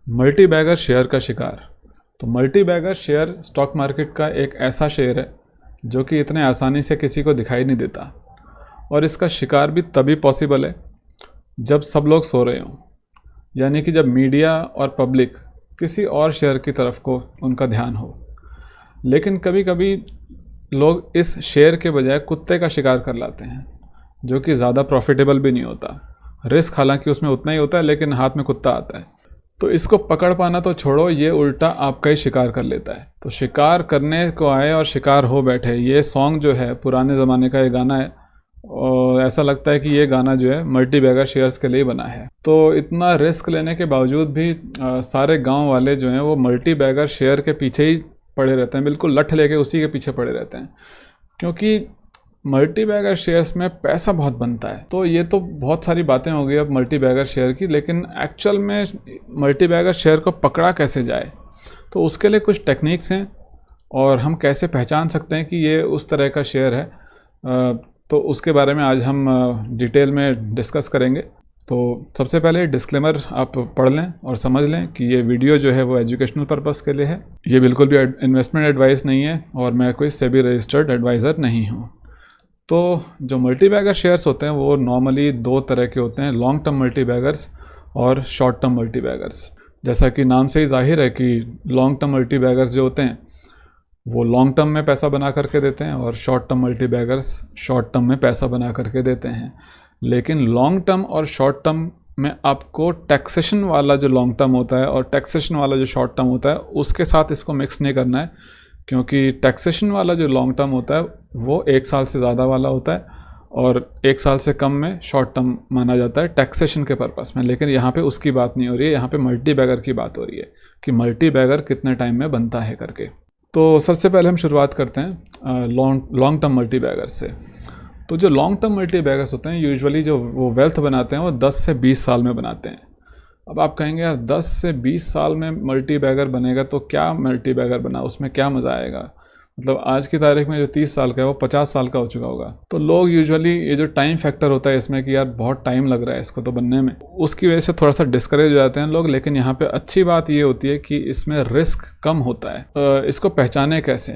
Multi bagger share का शिकार। तो multibagger share stock market का एक ऐसा शेयर है जो कि इतने आसानी से किसी को दिखाई नहीं देता, और इसका शिकार भी तभी पॉसिबल है जब सब लोग सो रहे हों, यानी कि जब मीडिया और पब्लिक किसी और शेयर की तरफ को उनका ध्यान हो। लेकिन कभी कभी लोग इस शेयर के बजाय कुत्ते का शिकार कर लाते हैं, जो कि ज़्यादा प्रॉफिटेबल भी नहीं होता। रिस्क हालांकि उसमें उतना ही होता है, लेकिन हाथ में कुत्ता आता है। तो इसको पकड़ पाना तो छोड़ो, ये उल्टा आपका ही शिकार कर लेता है। तो शिकार करने को आए और शिकार हो बैठे, ये सॉन्ग जो है पुराने ज़माने का ये गाना है, और ऐसा लगता है कि ये गाना जो है मल्टी बैगर शेयर्स के लिए बना है। तो इतना रिस्क लेने के बावजूद भी सारे गांव वाले जो हैं वो मल्टी बैगर शेयर के पीछे ही पड़े रहते हैं, बिल्कुल लठ लेके उसी के पीछे पड़े रहते हैं, क्योंकि मल्टी बैगर शेयर्स में पैसा बहुत बनता है। तो ये तो बहुत सारी बातें हो गई अब मल्टी बैगर शेयर की, लेकिन एक्चुअल में मल्टी बैगर शेयर को पकड़ा कैसे जाए, तो उसके लिए कुछ टेक्निक्स हैं, और हम कैसे पहचान सकते हैं कि ये उस तरह का शेयर है, तो उसके बारे में आज हम डिटेल में डिस्कस करेंगे। तो सबसे पहले डिस्क्लेमर आप पढ़ लें और समझ लें कि ये वीडियो जो है वो एजुकेशनल पर्पस के लिए है। ये बिल्कुल भी इन्वेस्टमेंट एडवाइस नहीं है, और मैं कोई सेबी रजिस्टर्ड एडवाइज़र नहीं हूँ। तो जो मल्टी बैगर शेयर्स होते हैं वो नॉर्मली दो तरह के होते हैं, लॉन्ग टर्म मल्टी बैगर्स और शॉर्ट टर्म मल्टी बैगर्स। जैसा कि नाम से ही जाहिर है कि लॉन्ग टर्म मल्टी बैगर्स जो होते हैं वो लॉन्ग टर्म में पैसा बना करके देते हैं, और short term multi beggars short term में पैसा बना करके देते हैं। लेकिन लॉन्ग टर्म और शॉर्ट टर्म में आपको टैक्सेशन वाला जो लॉन्ग टर्म होता है और टैक्सेशन वाला जो शॉर्ट टर्म होता है उसके साथ इसको मिक्स नहीं करना है, क्योंकि टैक्सेशन वाला जो लॉन्ग टर्म होता है वो 1 साल से ज़्यादा वाला होता है, और 1 साल से कम में शॉर्ट टर्म माना जाता है टैक्सेशन के पर्पस में। लेकिन यहाँ पे उसकी बात नहीं हो रही है, यहाँ पे मल्टी बैगर की बात हो रही है कि मल्टी बैगर कितने टाइम में बनता है करके। तो सबसे पहले हम शुरुआत करते हैं लॉन्ग टर्म मल्टी बैगर्स से। तो जो लॉन्ग टर्म मल्टी बैगर्स होते हैं यूजुअली जो वो वेल्थ बनाते हैं वो 10 से 20 साल में बनाते हैं। अब आप कहेंगे यार 10 से 20 साल में मल्टी बैगर बनेगा तो क्या मल्टी बैगर बना, उसमें क्या मज़ा आएगा, मतलब आज की तारीख में जो 30 साल का है वो 50 साल का हो चुका होगा। तो लोग यूजुअली ये जो टाइम फैक्टर होता है इसमें कि यार बहुत टाइम लग रहा है इसको तो बनने में, उसकी वजह से थोड़ा सा डिस्करेज हो जाते हैं लोग। लेकिन यहाँ पे अच्छी बात ये होती है कि इसमें रिस्क कम होता है। इसको पहचाने कैसे,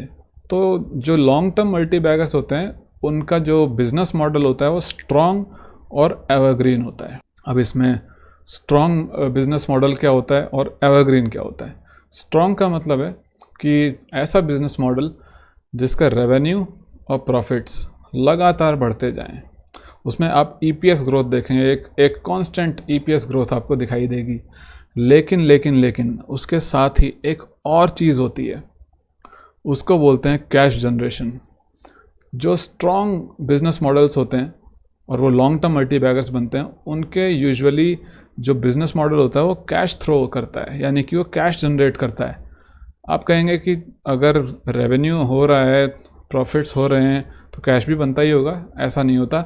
तो जो लॉन्ग टर्म मल्टी बैगर्स होते हैं उनका जो बिजनेस मॉडल होता है वो स्ट्रॉन्ग और एवरग्रीन होता है। अब इसमें स्ट्रॉन्ग बिजनेस मॉडल क्या होता है और एवरग्रीन क्या होता है। स्ट्रॉन्ग का मतलब है कि ऐसा बिजनेस मॉडल जिसका रेवेन्यू और प्रॉफिट्स लगातार बढ़ते जाएं, उसमें आप ईपीएस ग्रोथ देखेंगे, एक कांस्टेंट ईपीएस ग्रोथ आपको दिखाई देगी। लेकिन उसके साथ ही एक और चीज़ होती है, उसको बोलते हैं कैश जनरेशन। जो स्ट्रॉन्ग बिजनेस मॉडल्स होते हैं और वो लॉन्ग टर्म मल्टी बैगर्स बनते हैं, उनके यूजुअली जो बिज़नेस मॉडल होता है वो कैश थ्रो करता है, यानी कि वो कैश जनरेट करता है। आप कहेंगे कि अगर रेवेन्यू हो रहा है, प्रॉफिट्स हो रहे हैं तो कैश भी बनता ही होगा। ऐसा नहीं होता,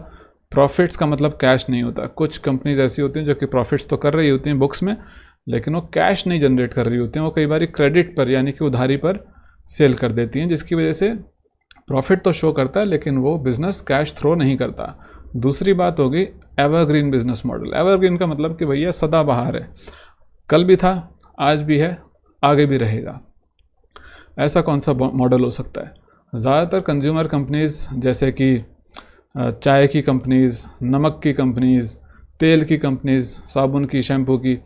प्रॉफिट्स का मतलब कैश नहीं होता। कुछ कंपनीज ऐसी होती हैं जो कि प्रॉफिट्स तो कर रही होती हैं बुक्स में, लेकिन वो कैश नहीं जनरेट कर रही होती हैं। वो कई बार क्रेडिट पर यानी कि उधारी पर सेल कर देती हैं, जिसकी वजह से प्रॉफिट तो शो करता है लेकिन वो बिज़नेस कैश थ्रो नहीं करता। दूसरी बात होगी एवरग्रीन बिजनेस मॉडल। एवरग्रीन का मतलब कि भैया सदाबहार है, कल भी था, आज भी है, आगे भी रहेगा। ऐसा कौन सा मॉडल हो सकता है? ज़्यादातर कंज्यूमर कंपनीज़ जैसे कि चाय की कंपनीज़, नमक की कंपनीज़, तेल की कंपनीज़, साबुन की, शैम्पू की,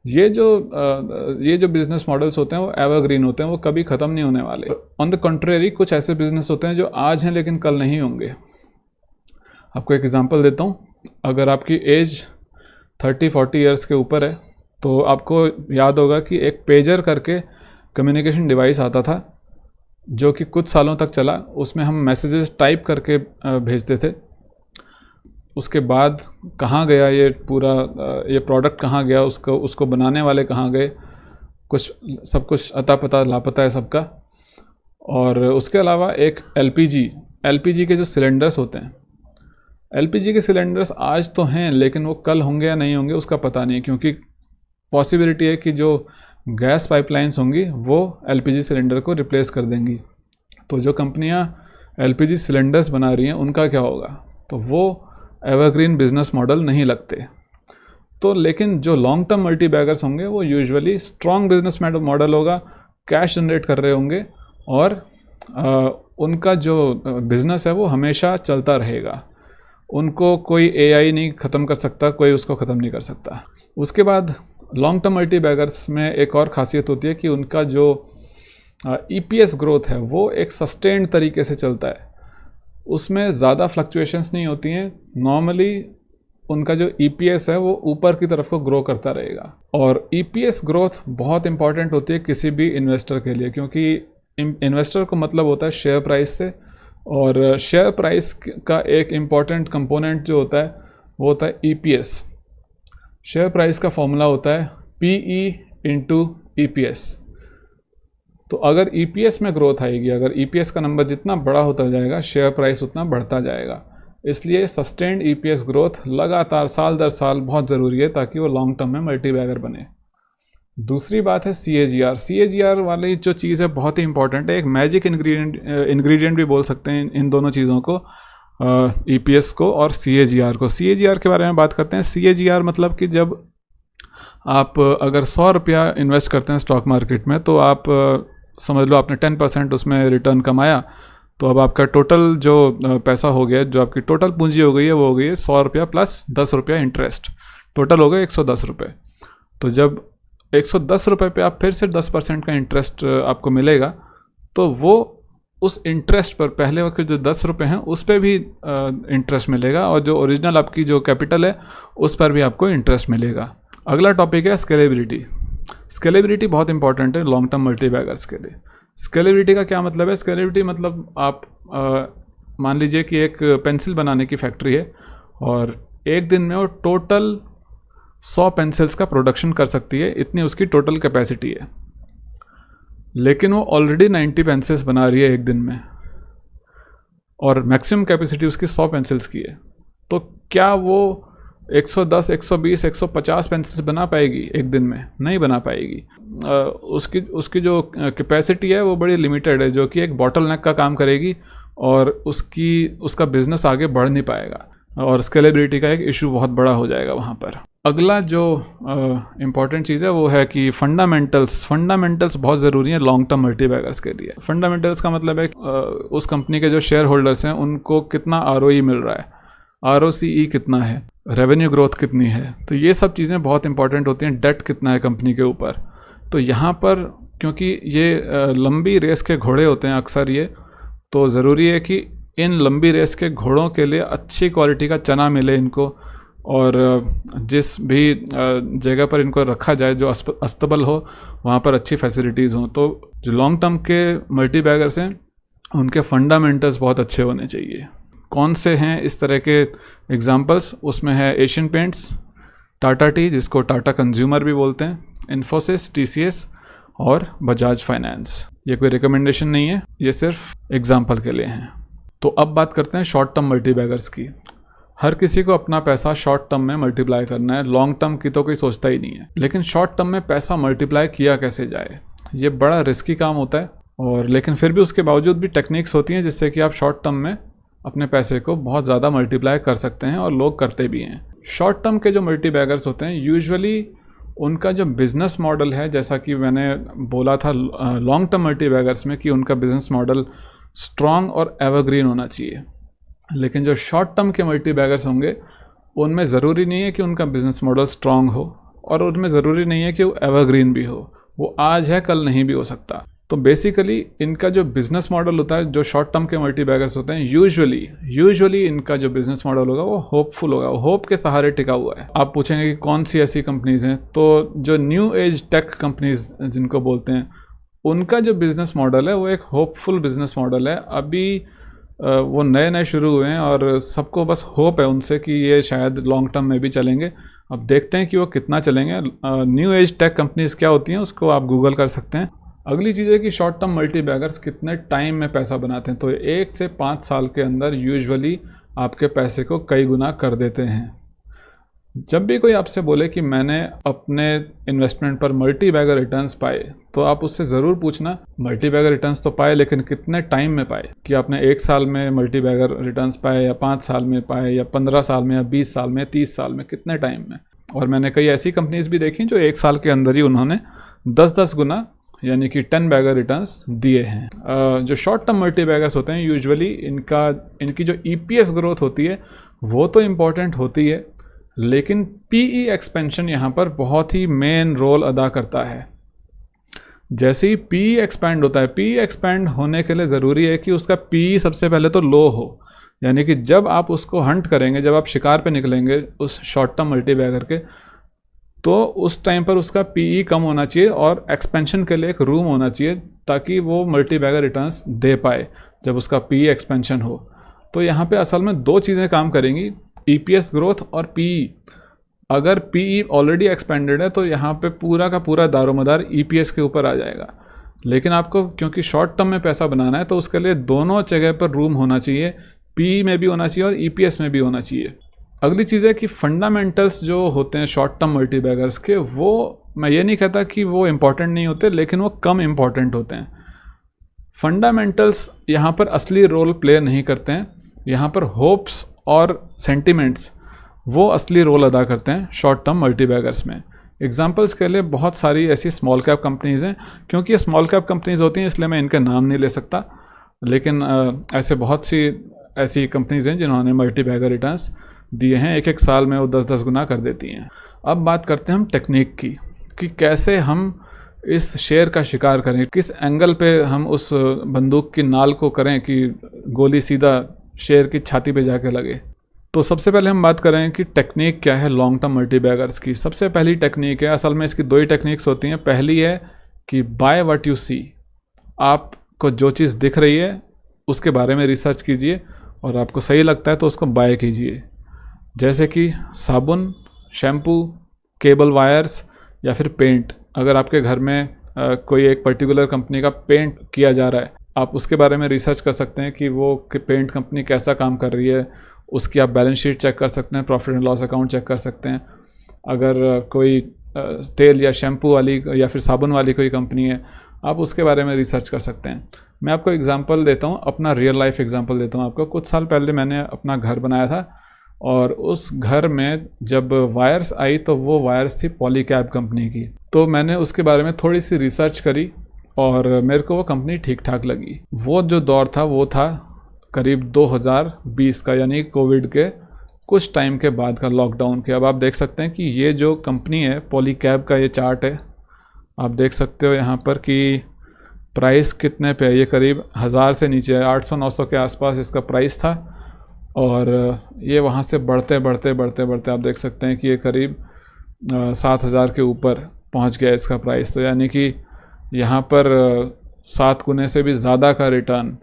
ये जो बिज़नेस मॉडल्स होते हैं वो एवरग्रीन होते हैं, वो कभी ख़त्म नहीं होने वाले। ऑन द कंट्रेरी कुछ ऐसे बिज़नेस होते हैं जो आज हैं लेकिन कल नहीं होंगे। आपको एक एग्जांपल देता हूँ। अगर आपकी एज 30-40 ईयर्स के ऊपर है तो आपको याद होगा कि एक पेजर करके कम्युनिकेशन डिवाइस आता था जो कि कुछ सालों तक चला। उसमें हम मैसेजेस टाइप करके भेजते थे। उसके बाद कहाँ गया ये पूरा ये प्रोडक्ट, कहाँ गया, उसको बनाने वाले कहाँ गए, सब कुछ अता पता लापता है सबका। और उसके अलावा एक एलपीजी के जो सिलेंडर्स होते हैं, एलपीजी के सिलेंडर्स आज तो हैं लेकिन वो कल होंगे या नहीं होंगे उसका पता नहीं, क्योंकि पॉसिबिलिटी है कि जो गैस पाइपलाइंस होंगी वो एलपीजी सिलेंडर को रिप्लेस कर देंगी। तो जो कंपनियां एलपीजी सिलेंडर्स बना रही हैं उनका क्या होगा? तो वो एवरग्रीन बिजनेस मॉडल नहीं लगते। तो लेकिन जो लॉन्ग टर्म मल्टी बैगर्स होंगे वो यूजुअली स्ट्रॉन्ग बिजनेस मॉडल होगा, कैश जनरेट कर रहे होंगे और उनका जो बिजनेस है वो हमेशा चलता रहेगा। उनको कोई एआई नहीं ख़त्म कर सकता, कोई उसको ख़त्म नहीं कर सकता। उसके बाद लॉन्ग टर्म मल्टी बैगर्स में एक और खासियत होती है कि उनका जो ईपीएस ग्रोथ है वो एक सस्टेन्ड तरीके से चलता है, उसमें ज़्यादा फ्लक्चुएशंस नहीं होती हैं। नॉर्मली उनका जो ईपीएस है वो ऊपर की तरफ को ग्रो करता रहेगा। और ईपीएस ग्रोथ बहुत इंपॉर्टेंट होती है किसी भी इन्वेस्टर के लिए, क्योंकि इन्वेस्टर को मतलब होता है शेयर प्राइस से, और शेयर प्राइस का एक इम्पॉर्टेंट कंपोनेंट जो होता है वो होता है ईपीएस। शेयर प्राइस का फॉर्मूला होता है पीई इंटू ईपीएस। तो अगर ईपीएस में ग्रोथ आएगी, अगर ईपीएस का नंबर जितना बड़ा होता जाएगा शेयर प्राइस उतना बढ़ता जाएगा। इसलिए सस्टेन्ड ईपीएस ग्रोथ लगातार साल दर साल बहुत ज़रूरी है ताकि वो लॉन्ग टर्म में मल्टी बैगर बने। दूसरी बात है सीएजीआर। सीएजीआर वाली जो चीज़ है बहुत ही इंपॉर्टेंट है, एक मैजिक इंग्रेडिएंट भी बोल सकते हैं इन दोनों चीज़ों को, ईपीएस को और सीएजीआर को। सीएजीआर के बारे में बात करते हैं। सीएजीआर मतलब कि जब आप अगर 100 रुपया इन्वेस्ट करते हैं स्टॉक मार्केट में, तो आप समझ लो आपने 10% उसमें रिटर्न कमाया, तो अब आपका टोटल जो पैसा हो गया, जो आपकी टोटल पूंजी हो गई है वो हो गई है 100 रुपया प्लस 10 रुपया इंटरेस्ट, टोटल हो गए 110 रुपये। तो जब 110 रुपये पे आप फिर से 10% का इंटरेस्ट आपको मिलेगा, तो वो उस इंटरेस्ट पर पहले वक्त जो 10 रुपये हैं उस पर भी इंटरेस्ट मिलेगा, और जो ओरिजिनल आपकी जो कैपिटल है उस पर भी आपको इंटरेस्ट मिलेगा। अगला टॉपिक है स्केलेबिलिटी। स्केलेबिलिटी बहुत इंपॉर्टेंट है लॉन्ग टर्म मल्टी बैगर्स के लिए। स्केलेबिलिटी का क्या मतलब है? स्केलेबिलिटी मतलब आप मान लीजिए कि एक पेंसिल बनाने की फैक्ट्री है और एक दिन में वो टोटल 100 पेंसिल्स का प्रोडक्शन कर सकती है, इतनी उसकी टोटल कैपेसिटी है। लेकिन वो ऑलरेडी 90 पेंसिल्स बना रही है एक दिन में, और मैक्सिमम कैपेसिटी उसकी 100 पेंसिल्स की है। तो क्या वो 110, 120, 150 पेंसिल्स बना पाएगी एक दिन में? नहीं बना पाएगी। उसकी जो कैपेसिटी है वो बड़ी लिमिटेड है, जो कि एक बॉटल नेक का काम करेगी और उसका बिजनेस आगे बढ़ नहीं पाएगा, और स्केलेबिलिटी का एक इशू बहुत बड़ा हो जाएगा वहाँ पर। अगला जो इम्पॉर्टेंट चीज़ है वो है कि फंडामेंटल्स बहुत ज़रूरी हैं लॉन्ग टर्म मल्टी बैगर्स के लिए। फंडामेंटल्स का मतलब है उस कंपनी के जो शेयर होल्डर्स हैं उनको कितना आरओई मिल रहा है, आरओसीई कितना है, रेवेन्यू ग्रोथ कितनी है। तो ये सब चीज़ें बहुत इंपॉर्टेंट होती हैं। डेट कितना है कंपनी के ऊपर। तो यहाँ पर क्योंकि ये लंबी रेस के घोड़े होते हैं अक्सर ये, तो ज़रूरी है कि इन लंबी रेस के घोड़ों के लिए अच्छी क्वालिटी का चना मिले इनको, और जिस भी जगह पर इनको रखा जाए जो अस्तबल हो वहाँ पर अच्छी फैसिलिटीज़ हों। तो जो लॉन्ग टर्म के मल्टी बैगर्स हैं उनके फंडामेंटल्स बहुत अच्छे होने चाहिए। कौन से हैं इस तरह के एग्जांपल्स? उसमें है एशियन पेंट्स, टाटा टी जिसको टाटा कंज्यूमर भी बोलते हैं, इन्फोसिस, टीसीएस और बजाज फाइनेंस। ये कोई रिकमेंडेशन नहीं है, ये सिर्फ एग्जाम्पल के लिए हैं। तो अब बात करते हैं शॉर्ट टर्म मल्टी बैगर्स की। हर किसी को अपना पैसा शॉर्ट टर्म में मल्टीप्लाई करना है, लॉन्ग टर्म की तो कोई सोचता ही नहीं है। लेकिन शॉर्ट टर्म में पैसा मल्टीप्लाई किया कैसे जाए, ये बड़ा रिस्की काम होता है। और लेकिन फिर भी उसके बावजूद भी टेक्निक्स होती हैं जिससे कि आप शॉर्ट टर्म में अपने पैसे को बहुत ज़्यादा मल्टीप्लाई कर सकते हैं, और लोग करते भी हैं। शॉर्ट टर्म के जो मल्टी बैगर्स होते हैं यूजुअली उनका जो बिज़नेस मॉडल है, जैसा कि मैंने बोला था लॉन्ग टर्म मल्टी बैगर्स में कि उनका बिज़नेस मॉडल स्ट्रॉन्ग और एवरग्रीन होना चाहिए। लेकिन जो शॉर्ट टर्म के मल्टी बैगर्स होंगे उनमें ज़रूरी नहीं है कि उनका बिज़नेस मॉडल स्ट्रॉन्ग हो, और उनमें ज़रूरी नहीं है कि वो एवरग्रीन भी हो। वो आज है कल नहीं भी हो सकता। तो बेसिकली इनका जो बिज़नेस मॉडल होता है, जो शॉर्ट टर्म के मल्टी बैगर्स होते हैं, यूजुअली इनका जो बिज़नेस मॉडल होगा वो होपफुल होगा, वो होप के सहारे टिका हुआ है। आप पूछेंगे कि कौन सी ऐसी कंपनीज़ हैं, तो जो न्यू एज टेक कंपनीज़ जिनको बोलते हैं, उनका जो बिज़नेस मॉडल है वो एक होपफुल बिज़नेस मॉडल है। अभी वो नए शुरू हुए हैं और सबको बस होप है उनसे कि ये शायद लॉन्ग टर्म में भी चलेंगे। अब देखते हैं कि वो कितना चलेंगे। न्यू एज टेक कंपनीज़ क्या होती हैं उसको आप गूगल कर सकते हैं। अगली चीज़ है कि शॉर्ट टर्म मल्टी बैगर्स कितने टाइम में पैसा बनाते हैं। तो 1 से 5 साल के अंदर यूजुअली आपके पैसे को कई गुना कर देते हैं। जब भी कोई आपसे बोले कि मैंने अपने इन्वेस्टमेंट पर मल्टी बैगर रिटर्न्स पाए, तो आप उससे ज़रूर पूछना मल्टी बैगर रिटर्न्स तो पाए लेकिन कितने टाइम में पाए, कि आपने 1 साल में मल्टी बैगर रिटर्न्स पाए या 5 साल में पाए या 15 साल में या 20 साल में, 30 साल में, कितने टाइम में। और मैंने कई ऐसी कंपनीज भी देखी जो 1 साल के अंदर ही उन्होंने 10-10 गुना यानी कि 10 बैगर रिटर्न्स दिए हैं। जो शॉर्ट टर्म मल्टी बैगर्स होते हैं यूजुअली इनकी जो EPS ग्रोथ होती है वो तो इम्पॉर्टेंट होती है, लेकिन PE एक्सपेंशन यहाँ पर बहुत ही मेन रोल अदा करता है। जैसे ही PE एक्सपैंड होता है, PE एक्सपैंड होने के लिए ज़रूरी है कि उसका PE सबसे पहले तो लो हो, यानी कि जब आप उसको हंट करेंगे, जब आप शिकार पे निकलेंगे उस शॉर्ट टर्म मल्टी बैगर के, तो उस टाइम पर उसका PE कम होना चाहिए और एक्सपेंशन के लिए एक रूम होना चाहिए ताकि वो मल्टी बैगर रिटर्न्स दे पाए जब उसका PE एक्सपेंशन हो। तो यहाँ पे असल में 2 चीज़ें काम करेंगी, EPS ग्रोथ और PE। अगर PE ऑलरेडी एक्सपेंडेड है तो यहाँ पे पूरा का पूरा दारोमदार EPS के ऊपर आ जाएगा, लेकिन आपको क्योंकि शॉर्ट टर्म में पैसा बनाना है तो उसके लिए दोनों जगह पर रूम होना चाहिए, PE में भी होना चाहिए और EPS में भी होना चाहिए। अगली चीज़ है कि फंडामेंटल्स जो होते हैं शॉर्ट टर्म मल्टी बैगर्स के, वो मैं ये नहीं कहता कि वो इम्पॉर्टेंट नहीं होते, लेकिन वो कम इम्पॉर्टेंट होते हैं। फंडामेंटल्स यहाँ पर असली रोल प्ले नहीं करते हैं, यहाँ पर होप्स और सेंटिमेंट्स वो असली रोल अदा करते हैं शॉर्ट टर्म मल्टी बैगर्स में। एग्जांपल्स के लिए बहुत सारी ऐसी स्मॉल कैप कंपनीज़ हैं, क्योंकि ये स्मॉल कैप कंपनीज़ होती हैं इसलिए मैं इनके नाम नहीं ले सकता, लेकिन ऐसे बहुत सी ऐसी कंपनीज़ हैं जिन्होंने मल्टी बैगर रिटर्न्स दिए हैं, 1-1 साल में वो 10-10 गुना कर देती हैं। अब बात करते हैं हम टेक्निक की कि कैसे हम इस शेयर का शिकार करें, किस एंगल पे हम उस बंदूक की नाल को करें कि गोली सीधा शेयर की छाती पे जाके लगे। तो सबसे पहले हम बात करें कि टेक्निक क्या है लॉन्ग टर्म मल्टी बैगर्स की। सबसे पहली टेक्निक है, असल में इसकी 2 ही टेक्निक्स होती हैं। पहली है कि बाय व्हाट यू सी, आपको जो चीज़ दिख रही है उसके बारे में रिसर्च कीजिए और आपको सही लगता है तो उसको बाय कीजिए। जैसे कि साबुन, शैम्पू, केबल वायर्स या फिर पेंट। अगर आपके घर में कोई एक पर्टिकुलर कंपनी का पेंट किया जा रहा है, आप उसके बारे में रिसर्च कर सकते हैं कि वो पेंट कंपनी कैसा काम कर रही है, उसकी आप बैलेंस शीट चेक कर सकते हैं, profit and loss account check कर सकते हैं। अगर कोई तेल या शैम्पू वाली या फिर साबुन वाली कोई कंपनी है, आप उसके बारे में रिसर्च कर सकते हैं। मैं आपको एग्जांपल देता हूँ, अपना रियल लाइफ एग्जांपल देता हूँ आपको। कुछ साल पहले मैंने अपना घर बनाया था और उस घर में जब वायर्स आई तो वो वायर्स थी पॉलीकैब कंपनी की। तो मैंने उसके बारे में थोड़ी सी रिसर्च करी और मेरे को वो कंपनी ठीक ठाक लगी। वो जो दौर था वो था करीब 2020 का, यानी कोविड के कुछ टाइम के बाद का, लॉकडाउन के। अब आप देख सकते हैं कि ये जो कंपनी है पॉलीकैब का, ये चार्ट है, आप देख सकते हो यहाँ पर कि प्राइस कितने पे है। ये करीब 1000 से नीचे है, 800-900 के आसपास इसका प्राइस था और ये वहाँ से बढ़ते बढ़ते बढ़ते बढ़ते आप देख सकते हैं कि ये करीब 7000 के ऊपर पहुँच गया इसका प्राइस। तो यानी कि यहाँ पर 7 गुने से भी ज़्यादा का रिटर्न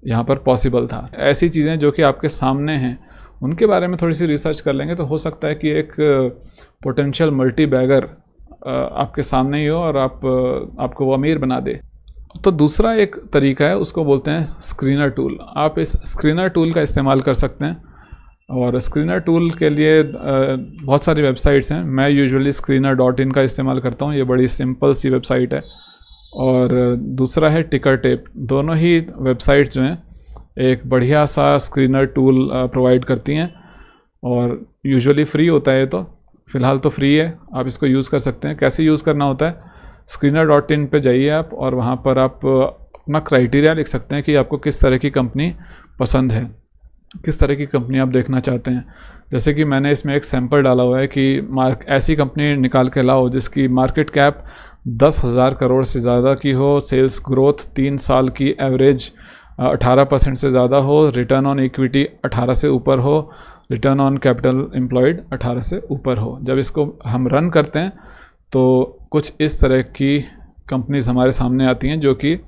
यहाँ पर पॉसिबल था। ऐसी चीज़ें जो कि आपके सामने हैं उनके बारे में थोड़ी सी रिसर्च कर लेंगे तो हो सकता है कि एक पोटेंशियल मल्टी बैगर आपके सामने ही हो और आपको वो अमीर बना दे। तो दूसरा एक तरीका है, उसको बोलते हैं स्क्रीनर टूल। आप इस स्क्रीनर टूल का इस्तेमाल कर सकते हैं और स्क्रीनर टूल के लिए बहुत सारी वेबसाइट्स हैं। मैं यूजुअली screener.in का इस्तेमाल करता हूँ, ये बड़ी सिंपल सी वेबसाइट है। और दूसरा है टिकर टेप। दोनों ही वेबसाइट्स जो हैं एक बढ़िया सा स्क्रीनर टूल प्रोवाइड करती हैं और यूजुअली फ्री होता है। तो फ़िलहाल तो फ्री है, आप इसको यूज़ कर सकते हैं। कैसे यूज़ करना होता है, screener.in पे जाइए आप और वहाँ पर आप अपना क्राइटेरिया लिख सकते हैं कि आपको किस तरह की कंपनी पसंद है, किस तरह की कंपनी आप देखना चाहते हैं। जैसे कि मैंने इसमें एक सैंपल डाला हुआ है कि ऐसी कंपनी निकाल के लाओ जिसकी मार्केट कैप 10,000 करोड़ से ज़्यादा की हो, सेल्स ग्रोथ 3 साल की एवरेज 18% से ज़्यादा हो, रिटर्न ऑन इक्विटी 18 से ऊपर हो, रिटर्न ऑन कैपिटल एम्प्लॉयड 18 से ऊपर हो। जब इसको हम रन करते हैं तो कुछ इस तरह की कंपनीज़ हमारे सामने आती हैं जो कि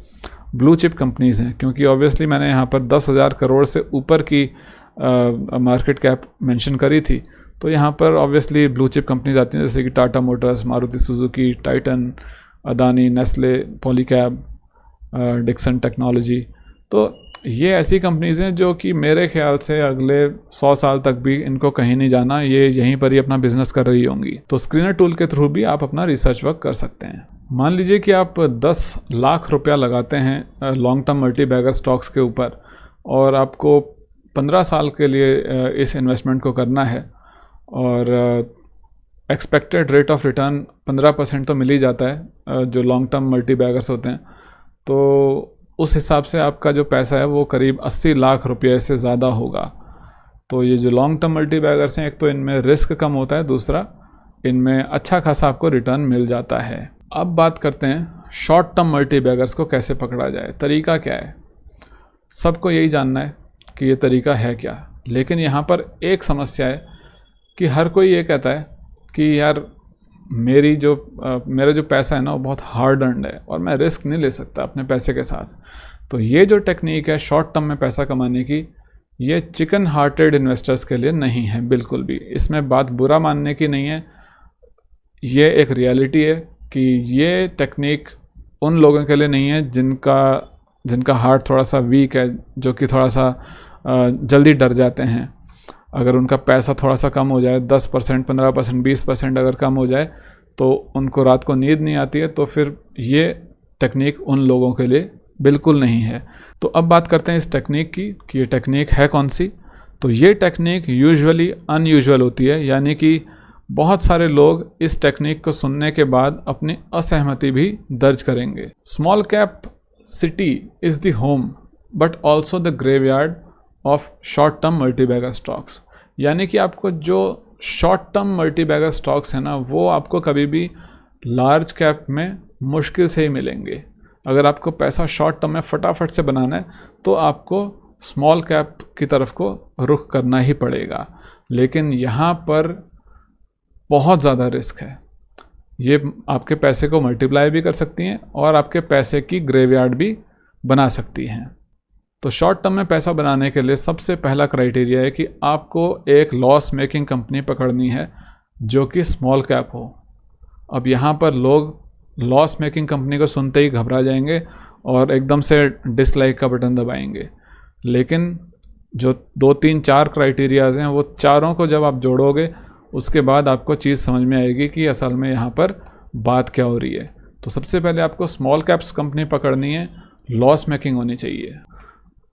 ब्लू चिप कंपनीज़ हैं, क्योंकि ऑब्वियसली मैंने यहाँ पर 10,000 करोड़ से ऊपर की मार्केट कैप मेंशन करी थी। तो यहाँ पर ऑब्वियसली ब्लू चिप कंपनीज आती हैं जैसे कि Tata Motors, Maruti Suzuki, Titan, Adani, Nestle, Polycab, Dixon technology. तो ये ऐसी कंपनीज़ हैं जो कि मेरे ख्याल से अगले 100 साल तक भी इनको कहीं नहीं जाना, ये यहीं पर ही अपना बिजनेस कर रही होंगी। तो स्क्रीनर टूल के थ्रू भी आप अपना रिसर्च वर्क कर सकते हैं। मान लीजिए कि आप 10 लाख रुपया लगाते हैं long term multibagger stocks के ऊपर और आपको 15 साल के लिए इस इन्वेस्टमेंट को करना है और एक्सपेक्टेड रेट ऑफ रिटर्न 15% तो मिल ही जाता है जो लॉन्ग टर्म मल्टी बैगर्स होते हैं। तो उस हिसाब से आपका जो पैसा है वो करीब 80 लाख रुपये से ज़्यादा होगा। तो ये जो लॉन्ग टर्म मल्टी बैगर्स हैं, एक तो इनमें रिस्क कम होता है, दूसरा इनमें अच्छा खासा आपको रिटर्न मिल जाता है। अब बात करते हैं शॉर्ट टर्म मल्टी बैगर्स को कैसे पकड़ा जाए, तरीका क्या है। सबको यही जानना है कि ये तरीका है क्या, लेकिन यहाँ पर एक समस्या है कि हर कोई ये कहता है कि यार मेरा जो पैसा है ना वो बहुत हार्ड अर्नड है और मैं रिस्क नहीं ले सकता अपने पैसे के साथ। तो ये जो टेक्निक है शॉर्ट टर्म में पैसा कमाने की, ये चिकन हार्टेड इन्वेस्टर्स के लिए नहीं है बिल्कुल भी। इसमें बात बुरा मानने की नहीं है, ये एक रियलिटी है कि ये टेक्निक उन लोगों के लिए नहीं है जिनका हार्ट थोड़ा सा वीक है, जो कि थोड़ा सा जल्दी डर जाते हैं। अगर उनका पैसा थोड़ा सा कम हो जाए, 10%, 15%, 20% अगर कम हो जाए तो उनको रात को नींद नहीं आती है, तो फिर ये टेक्निक उन लोगों के लिए बिल्कुल नहीं है। तो अब बात करते हैं इस टेक्निक की कि ये टेक्निक है कौन सी। तो ये टेक्निक यूजुअली अनयूजुअल होती है, यानी कि बहुत सारे लोग इस टेक्निक को सुनने के बाद अपनी असहमति भी दर्ज करेंगे। Small cap city is the home but also the graveyard of short term multibagger stocks. यानी कि आपको जो short term multibagger stocks हैं ना, वो आपको कभी भी लार्ज कैप में मुश्किल से ही मिलेंगे। अगर आपको पैसा शॉर्ट टर्म में फटाफट से बनाना है तो आपको स्मॉल कैप की तरफ को रुख करना ही पड़ेगा। लेकिन यहाँ पर बहुत ज़्यादा रिस्क है, ये आपके पैसे को मल्टीप्लाई भी कर सकती हैं और आपके पैसे की ग्रेवयार्ड भी बना सकती हैं। तो शॉर्ट टर्म में पैसा बनाने के लिए सबसे पहला क्राइटेरिया है कि आपको एक लॉस मेकिंग कंपनी पकड़नी है जो कि स्मॉल कैप हो। अब यहाँ पर लोग लॉस मेकिंग कंपनी को सुनते ही घबरा जाएंगे और एकदम से डिसलाइक का बटन दबाएंगे। लेकिन जो 2, 3, 4 क्राइटेरियाज़ हैं, वो चारों को जब आप जोड़ोगे उसके बाद आपको चीज़ समझ में आएगी कि असल में यहाँ पर बात क्या हो रही है। तो सबसे पहले आपको स्मॉल कैप्स कंपनी पकड़नी है, लॉस मेकिंग होनी चाहिए।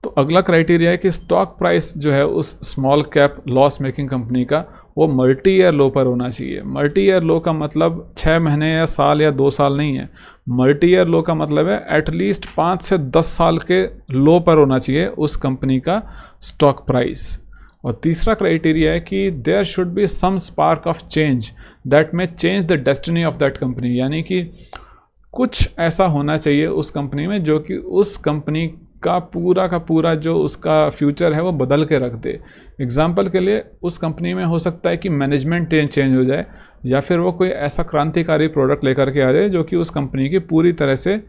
तो अगला क्राइटेरिया है कि स्टॉक प्राइस जो है उस small cap loss making company का वो मल्टी ईयर लो पर होना चाहिए। मल्टी ईयर लो का मतलब 6 महीने या साल या 2 साल नहीं है। मल्टी ईयर लो का मतलब है एटलीस्ट 5 से 10 साल के लो पर होना चाहिए उस कंपनी का स्टॉक प्राइस। और तीसरा क्राइटेरिया है कि there should be some spark of change that may change the destiny of that company. यानी कि कुछ ऐसा होना चाहिए उस कंपनी में जो कि उस कंपनी का पूरा जो उसका फ्यूचर है वो बदल के रख दे। एग्जाम्पल के लिए उस कंपनी में हो सकता है कि मैनेजमेंट चेंज हो जाए, या फिर वो कोई ऐसा क्रांतिकारी प्रोडक्ट लेकर के आ जाए जो कि उस कंपनी की पूरी तरह से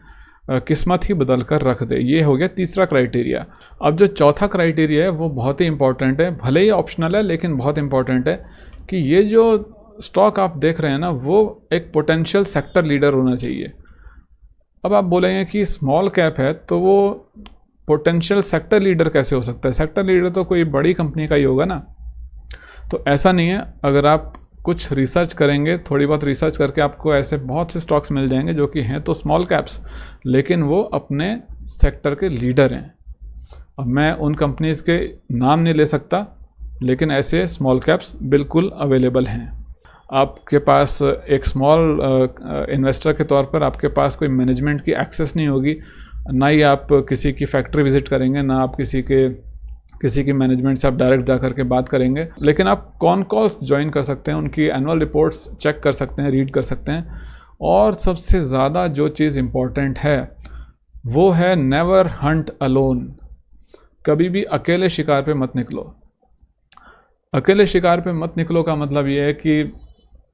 किस्मत ही बदल कर रख दे। ये हो गया तीसरा क्राइटेरिया। अब जो चौथा क्राइटेरिया है वो बहुत ही इंपॉर्टेंट है, भले ही ऑप्शनल है लेकिन बहुत इंपॉर्टेंट है कि ये जो स्टॉक आप देख रहे हैं ना, वो एक पोटेंशियल सेक्टर लीडर होना चाहिए। अब आप बोलेंगे कि स्मॉल कैप है तो वो पोटेंशियल सेक्टर लीडर कैसे हो सकता है? सेक्टर लीडर तो कोई बड़ी कंपनी का ही होगा ना। तो ऐसा नहीं है। अगर आप कुछ रिसर्च करेंगे, थोड़ी बहुत रिसर्च करके आपको ऐसे बहुत से स्टॉक्स मिल जाएंगे जो कि हैं तो स्मॉल कैप्स, लेकिन वो अपने सेक्टर के लीडर हैं। अब मैं उन कंपनीज़ के नाम नहीं ले सकता, लेकिन ऐसे स्मॉल कैप्स बिल्कुल अवेलेबल हैं। आपके पास एक स्मॉल इन्वेस्टर के तौर पर आपके पास कोई मैनेजमेंट की एक्सेस नहीं होगी, ना ही आप किसी की फैक्ट्री विजिट करेंगे, ना आप किसी की मैनेजमेंट से आप डायरेक्ट जा करके बात करेंगे। लेकिन आप कॉन कॉल्स ज्वाइन कर सकते हैं, उनकी एनुअल रिपोर्ट्स चेक कर सकते हैं, रीड कर सकते हैं। और सबसे ज़्यादा जो चीज़ इम्पॉर्टेंट है वो है नेवर हंट अलोन। कभी भी अकेले शिकार पे मत निकलो। अकेले शिकार पे मत निकलो का मतलब ये है कि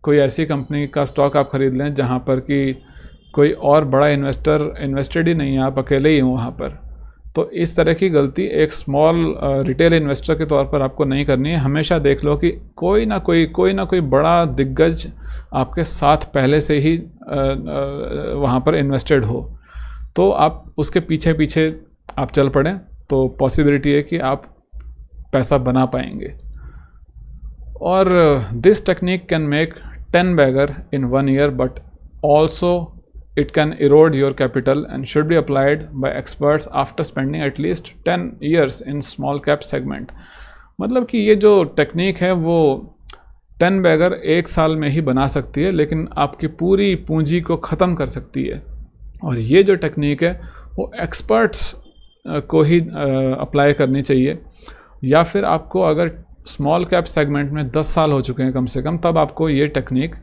कोई ऐसी कंपनी का स्टॉक आप ख़रीद लें जहाँ पर कि कोई और बड़ा इन्वेस्टर इन्वेस्टेड ही नहीं है, आप अकेले ही हो वहाँ पर। तो इस तरह की गलती एक स्मॉल रिटेल इन्वेस्टर के तौर पर आपको नहीं करनी है। हमेशा देख लो कि कोई ना कोई बड़ा दिग्गज आपके साथ पहले से ही वहाँ पर इन्वेस्टेड हो, तो आप उसके पीछे पीछे आप चल पड़ें, तो पॉसिबिलिटी है कि आप पैसा बना पाएंगे। और this technique can make 10 bagger in 1 year, but also it can erode your capital and should be applied by experts after spending at least 10 years in small cap segment। मतलब कि ये जो टेक्निक है वो 10 बैगर एक साल में ही बना सकती है, लेकिन आपकी पूरी पूंजी को ख़त्म कर सकती है। और ये जो टेक्निक है वो एक्सपर्ट्स को ही अप्लाई करनी चाहिए, या फिर आपको अगर स्मॉल कैप सेगमेंट में 10 साल हो चुके हैं कम से कम, तब आपको ये टेक्निक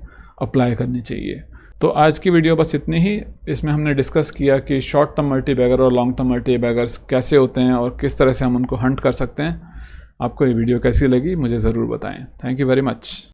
अप्लाई करनी चाहिए। तो आज की वीडियो बस इतनी ही। इसमें हमने डिस्कस किया कि शॉर्ट टर्म मल्टी बैगर और लॉन्ग टर्म मल्टी बैगर्स कैसे होते हैं और किस तरह से हम उनको हंट कर सकते हैं। आपको ये वीडियो कैसी लगी मुझे ज़रूर बताएं। Thank you very much.